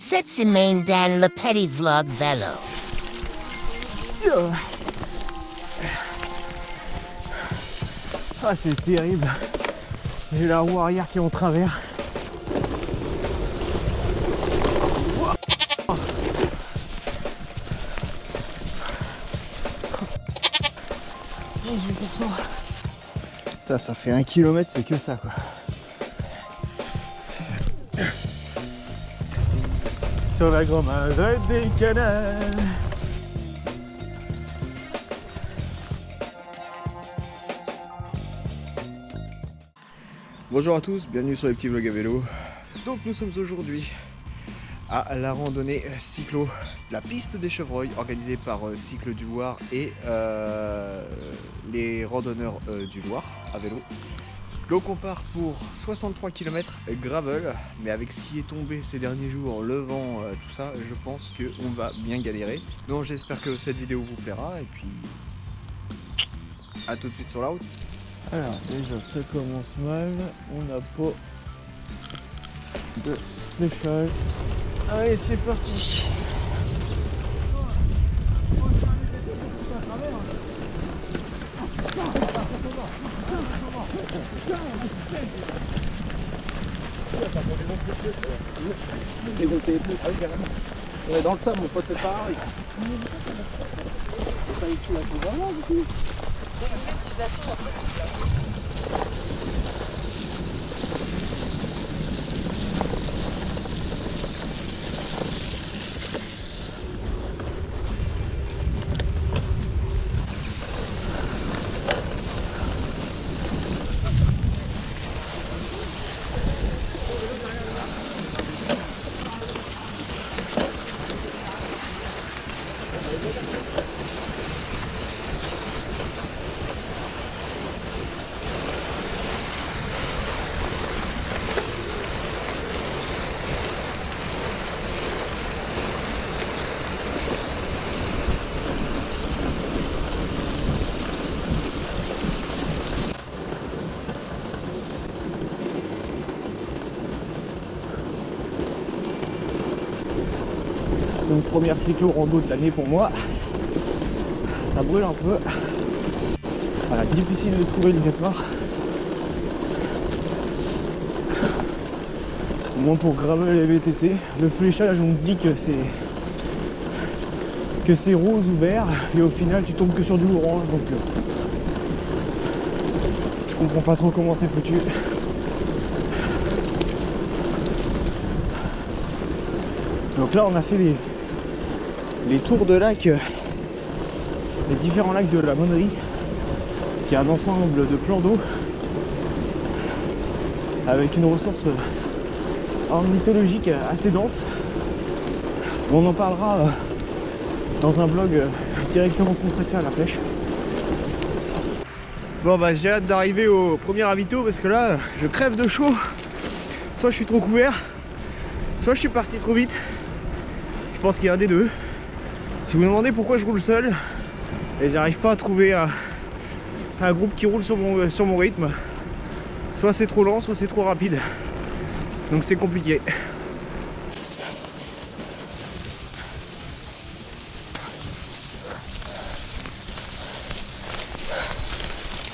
Cette semaine dans le Petit Vlog Vélo. Ah, c'est terrible. J'ai la roue arrière qui est en travers. Putain, ça fait 1 km, c'est que ça quoi. Sur la grande des canals. Bonjour à tous, bienvenue sur les petits vlogs à vélo. Donc nous sommes aujourd'hui à la randonnée cyclo, la piste des chevreuils organisée par Cycle du Loir et les randonneurs du Loir à vélo. Donc on part pour 63 km gravel, mais avec ce qui est tombé ces derniers jours, le vent, tout ça, je pense qu'on va bien galérer. Donc j'espère que cette vidéo vous plaira et puis à tout de suite sur la route. Alors déjà ça commence mal, on n'a pas de fléchage. Allez c'est parti. On est dans le sable, mon pote, c'est pareil. C'est pas ici, là, c'est vraiment du coup. Donc première cyclo rando de l'année pour moi. Ça brûle un peu. Voilà, difficile de trouver le départ. Au moins pour gravel et VTT. Le fléchage on te dit que c'est rose ou vert et au final tu tombes que sur du orange donc je comprends pas trop comment c'est foutu. Donc là on a fait les tours de lac, les différents lacs de la Monnerie, qui est un ensemble de plans d'eau avec une ressource ornithologique assez dense. On en parlera dans un vlog directement consacré à la pêche. Bon bah j'ai hâte d'arriver au premier ravito parce que là je crève de chaud. Soit je suis trop couvert, soit je suis parti trop vite. Je pense qu'il y a un des deux. Si vous me demandez pourquoi je roule seul et j'arrive pas à trouver un groupe qui roule sur mon rythme, soit c'est trop lent, soit c'est trop rapide. Donc c'est compliqué.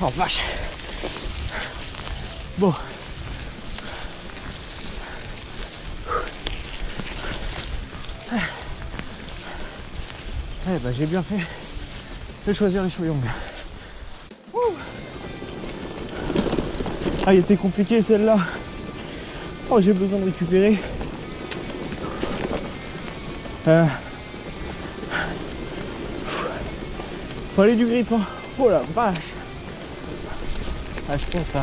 Oh vache. Bon. Eh ben j'ai bien fait de choisir les Choyong. Ah, il était compliqué celle-là. Oh, j'ai besoin de récupérer. Fallait du grip, hein. Oh la vache. Ah, je pense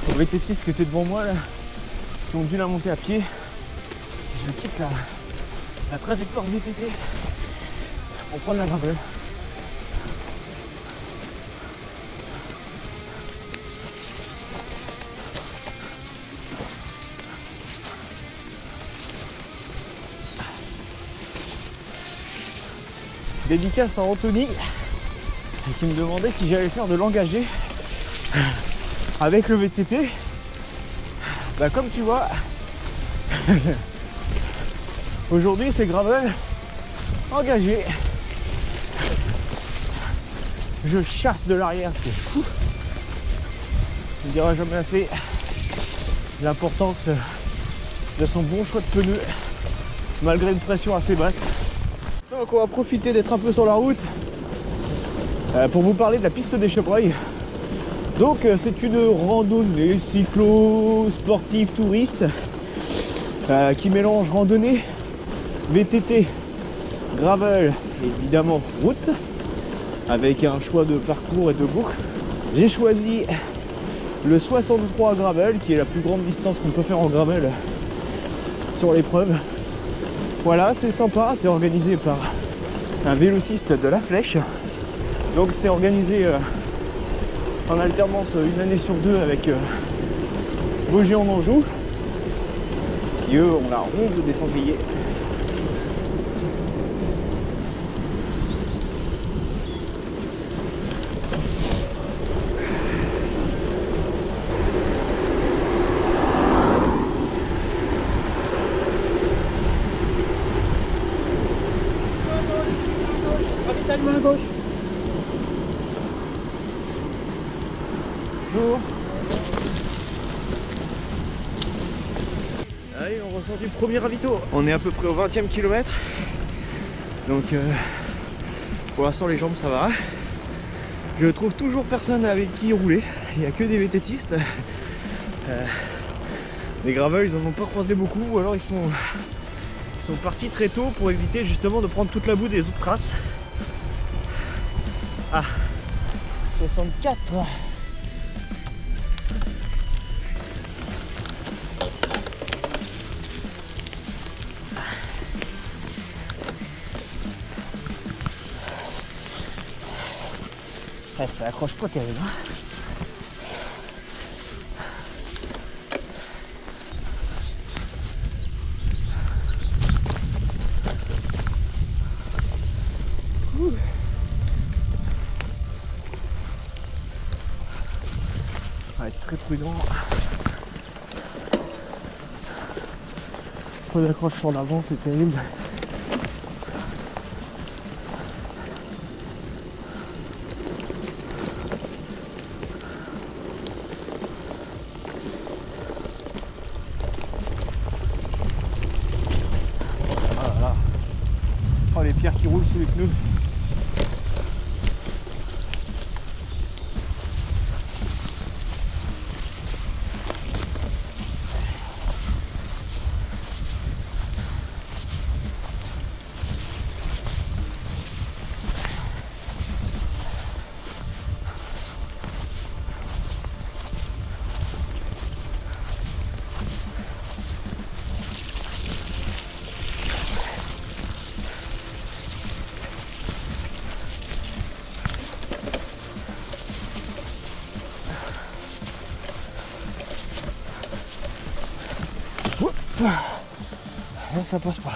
aux VTTistes qui étaient devant moi là, qui ont dû la monter à pied. Je quitte la trajectoire VTT pour prendre la gravel. Dédicace à Anthony qui me demandait si j'allais faire de l'engagé avec le VTT. Bah comme tu vois, Aujourd'hui c'est gravel engagé. Je chasse de l'arrière, c'est fou. Je ne dirai jamais assez l'importance de son bon choix de pneus malgré une pression assez basse. Donc on va profiter d'être un peu sur la route pour vous parler de la piste des Chevreuils. Donc c'est une randonnée cyclo-sportive touriste qui mélange randonnée, VTT, gravel et évidemment route, avec un choix de parcours et de boucles. J'ai choisi le 63 gravel, qui est la plus grande distance qu'on peut faire en gravel sur l'épreuve. Voilà, c'est sympa, c'est organisé par un vélociste de La Flèche. Donc c'est organisé en alternance une année sur deux avec Vosgiens en Anjou, qui eux ont la ronde des sangliers. Ravitaillement à gauche. Bonjour. Allez, on ressort du premier ravito. On est à peu près au 20e kilomètre. Donc pour l'instant les jambes ça va. Je trouve toujours personne avec qui rouler. Il n'y a que des VTTistes. Les gravels ils en ont pas croisé beaucoup, ou alors ils sont partis très tôt pour éviter justement de prendre toute la boue des autres traces. Ah, 64. Ouais, ça accroche pas terrible. Hein. On va être très prudent. Trop d'accroche sur l'avant, c'est terrible. Oh, les pierres qui roulent sous les pneus. Non, ça passe pas.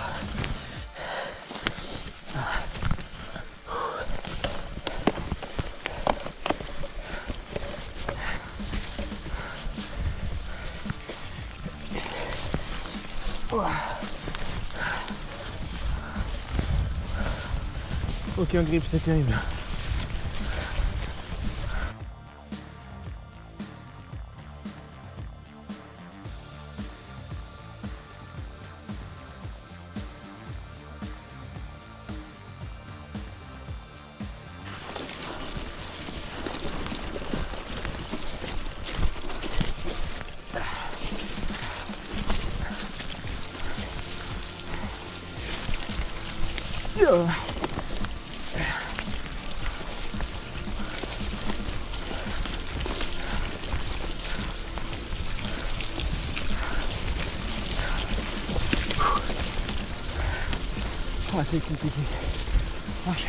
Aucun grip, c'est terrible. Ah, c'est compliqué. Okay.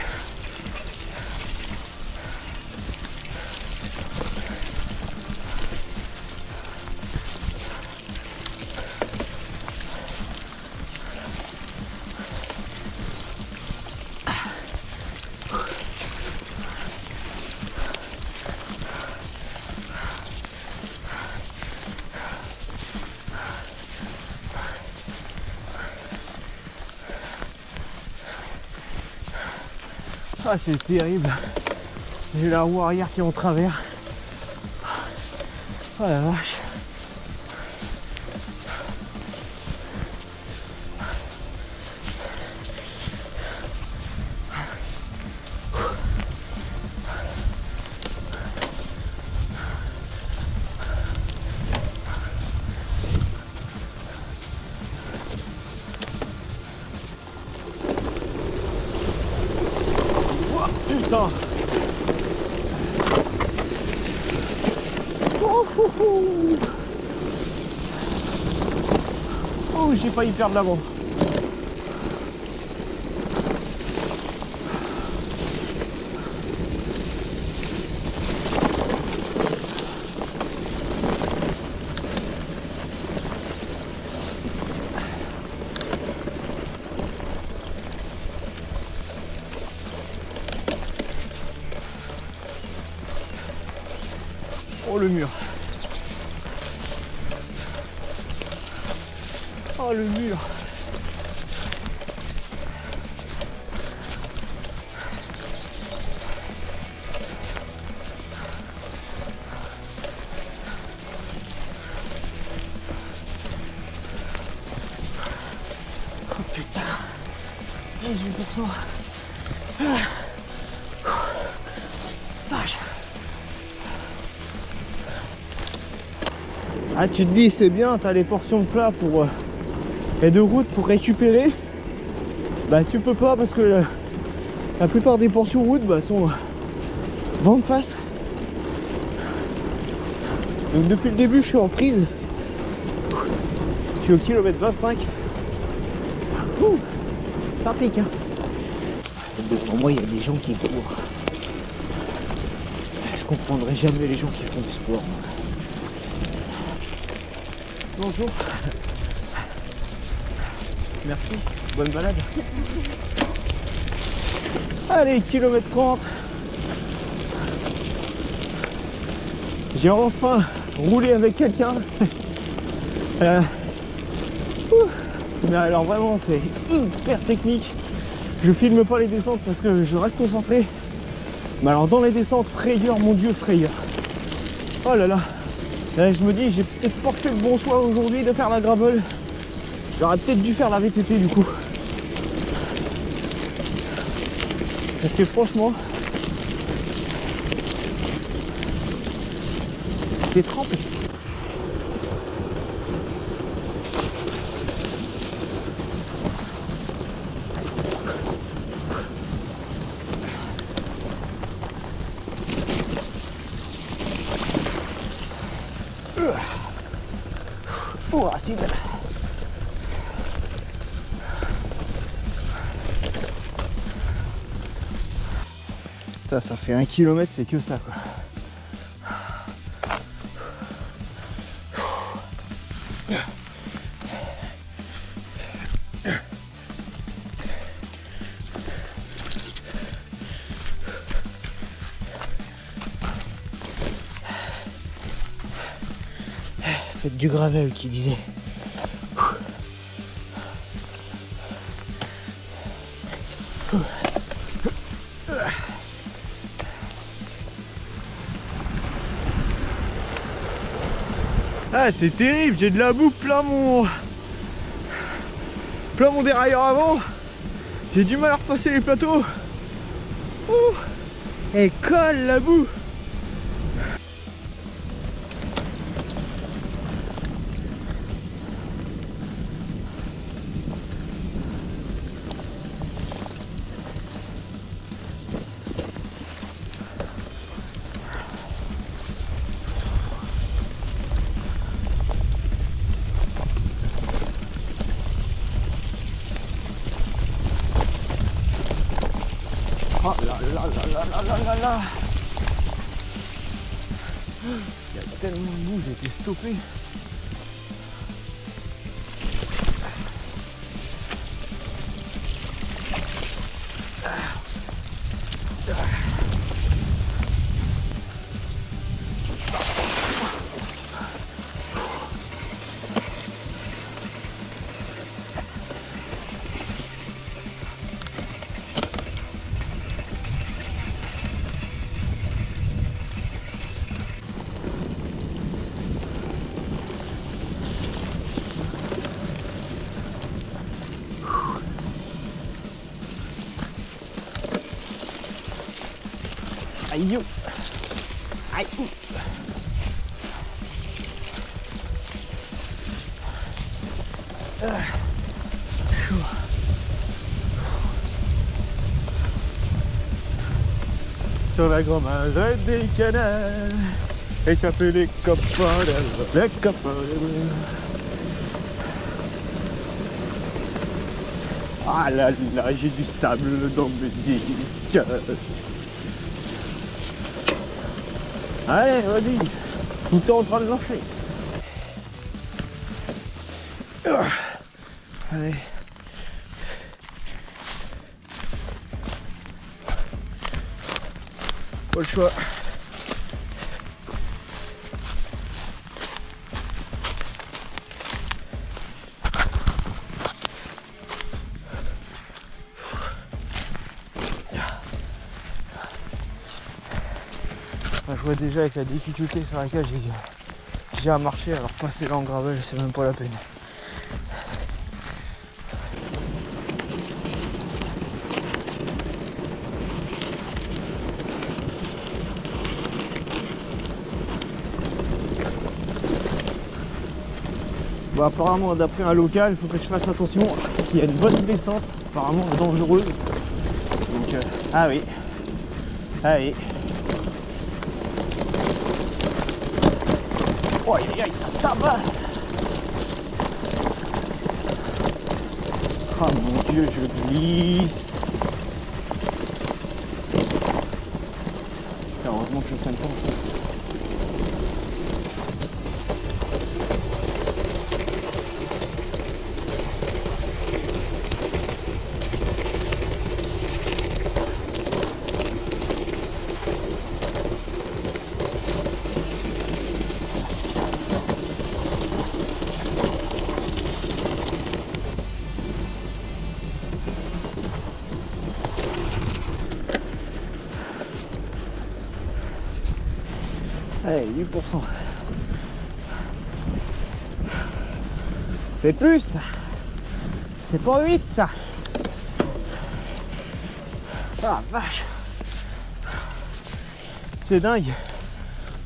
Ah, c'est terrible. J'ai la roue arrière qui est en travers. Oh la vache. Putain. Oh, j'ai failli perdre l'avant. Oh le mur. Oh le mur. Oh putain. 18%. Vache. Ah, tu te dis c'est bien, t'as les portions de plat pour et de route pour récupérer. Bah tu peux pas parce que la plupart des portions route sont vent de face. Donc depuis le début je suis en prise. Je suis au kilomètre 25. Ouh, ça pique hein. Devant moi il y a des gens qui courent. Je comprendrai jamais les gens qui font du sport. Bonjour. Merci, bonne balade. Allez, kilomètre 30. J'ai enfin roulé avec quelqu'un. Mais alors vraiment c'est hyper technique. Je filme pas les descentes parce que je reste concentré. Mais alors dans les descentes, frayeur, mon dieu, frayeur. Oh là là. Là, je me dis, j'ai peut-être pas fait le bon choix aujourd'hui de faire la gravel. J'aurais peut-être dû faire la VTT du coup. Parce que franchement, c'est trempé. Oh, acide. Ça fait 1 kilomètre, c'est que ça quoi. Faites du gravel qui disait. Ah c'est terrible, j'ai de la boue plein mon dérailleur avant. J'ai du mal à repasser les plateaux. Ouh, elle colle la boue. Oh là là là là là là là. Il y a tellement de boue, j'ai été stoppé. Aïe. Aïe. Sur la grand marais des canals, et ça fait les copains d'elle, les copains d'elle. Ah là là, j'ai du sable dans mes disques. Allez, vas-y, tout le temps en train de marcher. Allez. Pas le choix. Je vois déjà avec la difficulté sur laquelle j'ai à marcher, alors passer là en gravel, c'est même pas la peine. Bon, apparemment, d'après un local, il faut que je fasse attention qu'il y a une bonne descente, apparemment dangereuse. Donc, ah oui. Ah oui. Oh, aïe, aïe, ça tabasse. Oh mon Dieu, je glisse. Heureusement que je ne tiens pas en fait. Allez, 8%. C'est plus. C'est pas 8 ça. Ah vache. C'est dingue.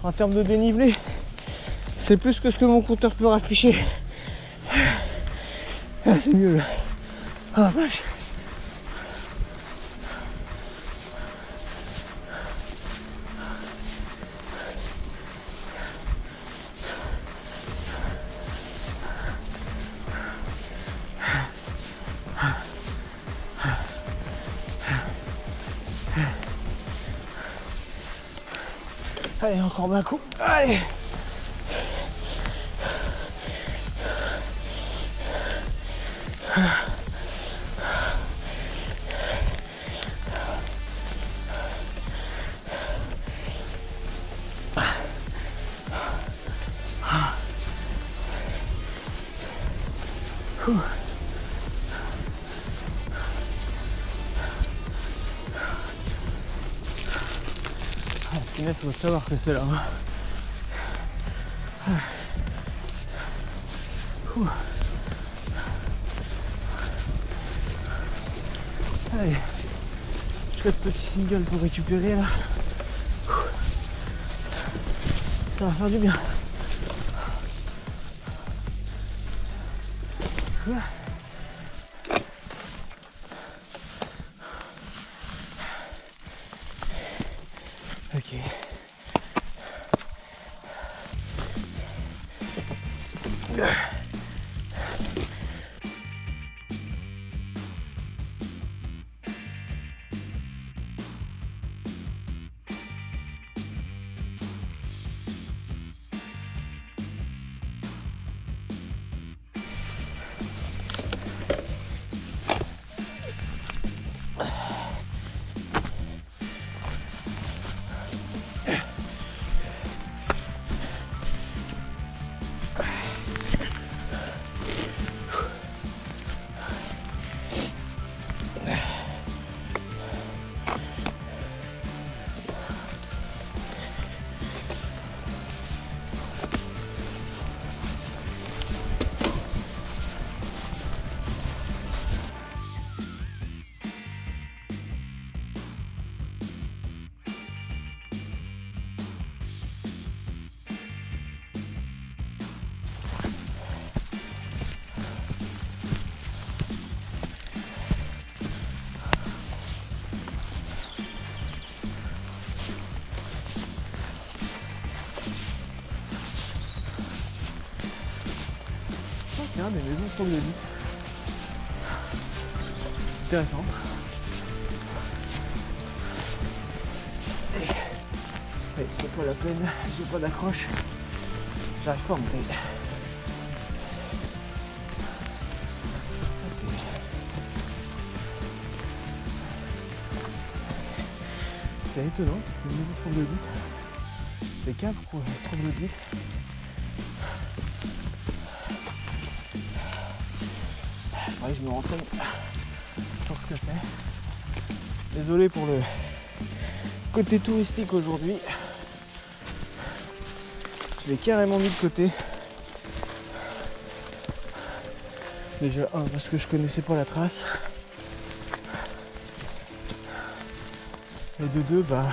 En termes de dénivelé, c'est plus que ce que mon compteur peut afficher. Ah, c'est mieux là. Ah vache. Allez, encore un coup. Allez. Il faut savoir que c'est là. Allez, je fais le petit single pour récupérer là. Ça va faire du bien. Ok. troglodytes. Intéressant. Et c'est pas la peine, j'ai pas d'accroche. J'arrive pas à monter. C'est étonnant, toutes ces maisons troglodytes. Ces caves troglodytes. Ouais, je me renseigne sur ce que c'est. Désolé pour le côté touristique aujourd'hui. Je l'ai carrément mis de côté. Déjà, parce que je connaissais pas la trace. Et de deux, bah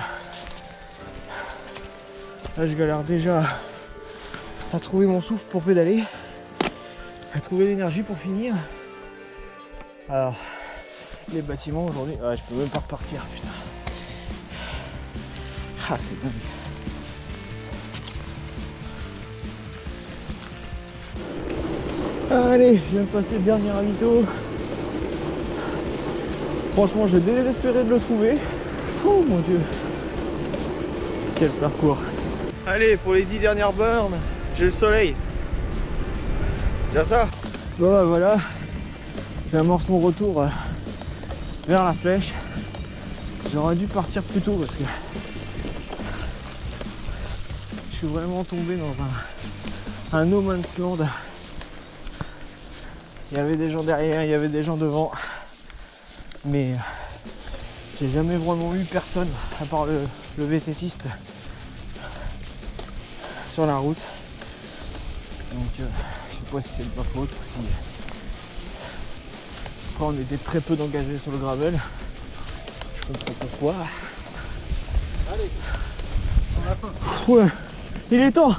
là je galère déjà à trouver mon souffle pour pédaler, à trouver l'énergie pour finir. Alors les bâtiments aujourd'hui, je peux même pas repartir, putain. Ah, c'est dingue. Allez, je viens de passer le dernier ravito. Franchement, j'ai désespéré de le trouver. Oh mon dieu, quel parcours. Allez, pour les 10 dernières bornes, j'ai le soleil. Déjà ça. Bon bah voilà, j'amorce mon retour vers la flèche. J'aurais dû partir plus tôt parce que je suis vraiment tombé dans un no man's land. Il y avait des gens derrière, il y avait des gens devant, mais j'ai jamais vraiment eu personne à part le VTTiste sur la route. Donc je sais pas si c'est de ma faute ou si on était très peu d'engagés sur le gravel. Je comprends pourquoi. Allez, on a faim. Ouais, il est temps.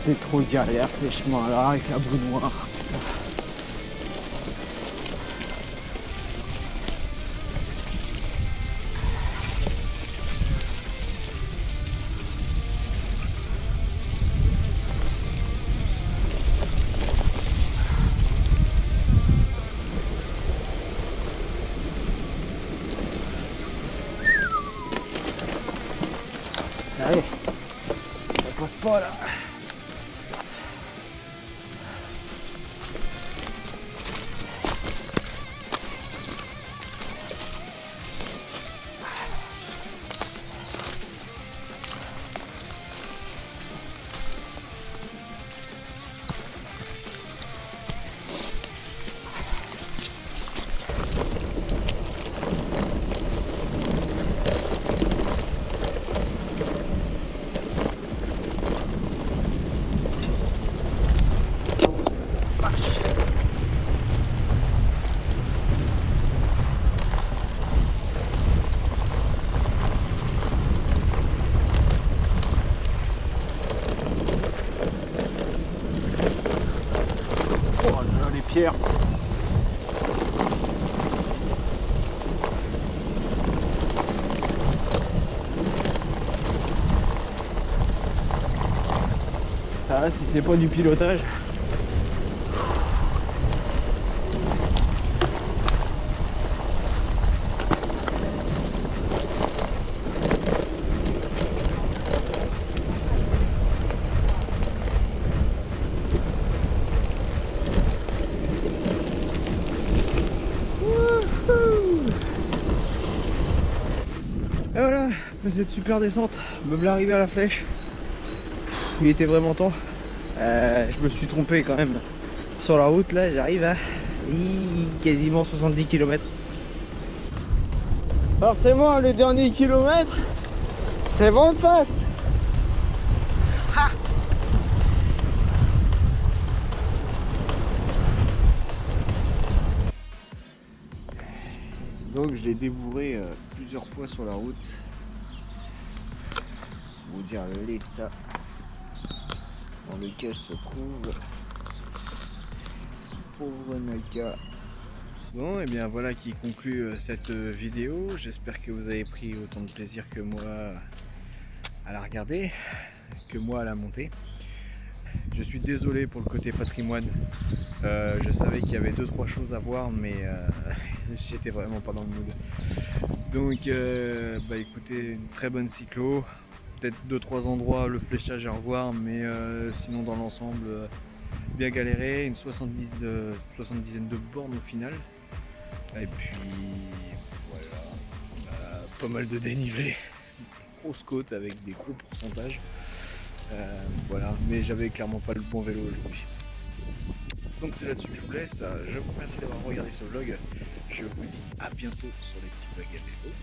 C'est trop galère ces chemins là avec la boue noire. Allez, ça passe pas là. Pierre. Ah, si c'est pas du pilotage. Et voilà, cette super descente, me voilà arrivé à la flèche. Il était vraiment temps. Je me suis trompé quand même sur la route là, j'arrive à quasiment 70 km. Forcément le dernier kilomètre, c'est vent de face. Ha. Donc je l'ai débourré plusieurs fois sur la route. Pour vous dire l'état dans lequel se trouve pauvre Naka. Bon, et bien voilà qui conclut cette vidéo. J'espère que vous avez pris autant de plaisir que moi à la regarder, que moi à la monter. Je suis désolé pour le côté patrimoine. Je savais qu'il y avait 2-3 choses à voir, mais j'étais vraiment pas dans le mood. Donc, écoutez, une très bonne cyclo. Peut-être 2-3 endroits, le fléchage à revoir, mais sinon dans l'ensemble, bien galéré. Une 70 70aine de bornes au final. Et puis, voilà, pas mal de dénivelé. Grosse côte avec des gros pourcentages. Voilà, mais j'avais clairement pas le bon vélo aujourd'hui. Donc c'est là-dessus que je vous laisse. Je vous remercie d'avoir regardé ce vlog. Je vous dis à bientôt sur les petits bugs à vélo.